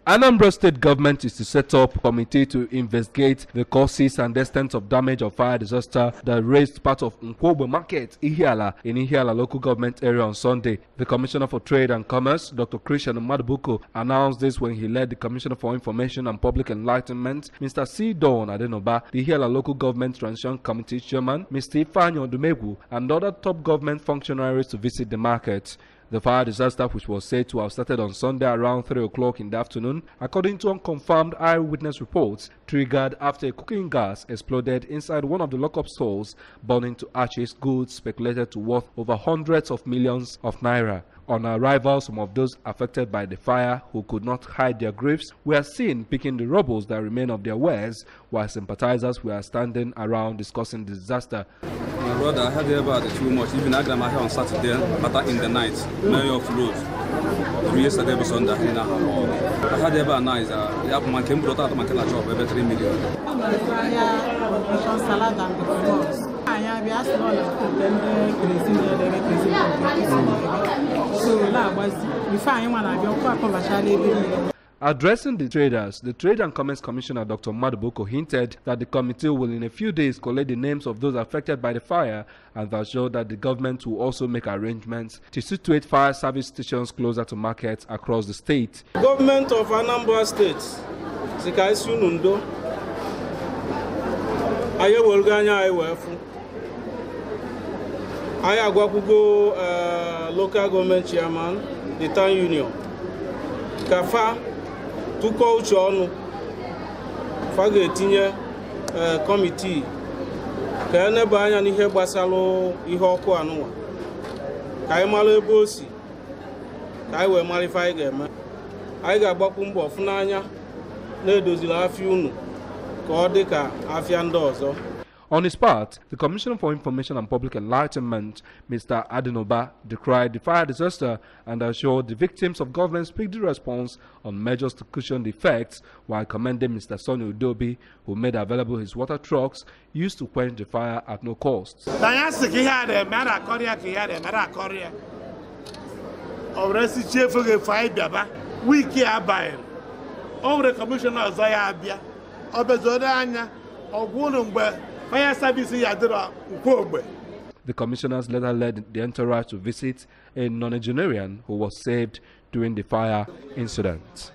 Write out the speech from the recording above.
Anambra state government is to set up a committee to investigate the causes and extent of damage of fire disaster that razed part of Nkwogbe market, Ihiala, in Ihiala local government area on Sunday. The Commissioner for Trade and Commerce, Dr. Christian Madubuko, announced this when he led the Commissioner for Information and Public Enlightenment, Mr. C. Don Adenoba, the Ihiala local government transition committee chairman, Mr. Ifanyo Dumegu, and other top government functionaries to visit the market. The fire disaster, which was said to have started on Sunday around 3 o'clock in the afternoon, according to unconfirmed eyewitness reports, triggered after a cooking gas exploded inside one of the lock-up stores, burning to ashes goods speculated to worth over hundreds of millions of naira. On arrival, some of those affected by the fire who could not hide their griefs were seen picking the rubble that remained of their wares, while sympathizers were standing around discussing the disaster. My brother, I heard about it too much. Even I got my hair on Saturday, but in the night, many of those. Yesterday was Sunday. I heard about nice. Yeah, man came to the man can job over 3 million. Addressing the traders, the Trade and Commerce Commissioner Dr. Madubuko hinted that the committee will in a few days collect the names of those affected by the fire and assured that the government will also make arrangements to situate fire service stations closer to markets across the state. Government of Anambra State, Sikaisu Nundo, Aya Wolganya Iwefu, Aya Gwakugo local government chairman, the town union, Kafa. Tuko uche ọnụ fa ga-etinye kọmitii ka enebe anya n'ihe gbasara ihe ọkụ anụnwa ka anyị mara ebe o si ka anyị wee mara ife anyị ga-eme. Anyị ga-agbakwu mbọ ọfụ n'anya na-edozili afịa unu ka ọ dị ka afịa ndị ọzọ. On his part, the Commissioner for Information and Public Enlightenment, Mr. Adenoba, decried the fire disaster and assured the victims of government speedy response on measures to cushion the effects, while commending Mr. Sonny Udobi, who made available his water trucks used to quench the fire at no cost. Fire service Nkwogbe. The commissioners later led the entourage to visit a nonagenarian who was saved during the fire incident.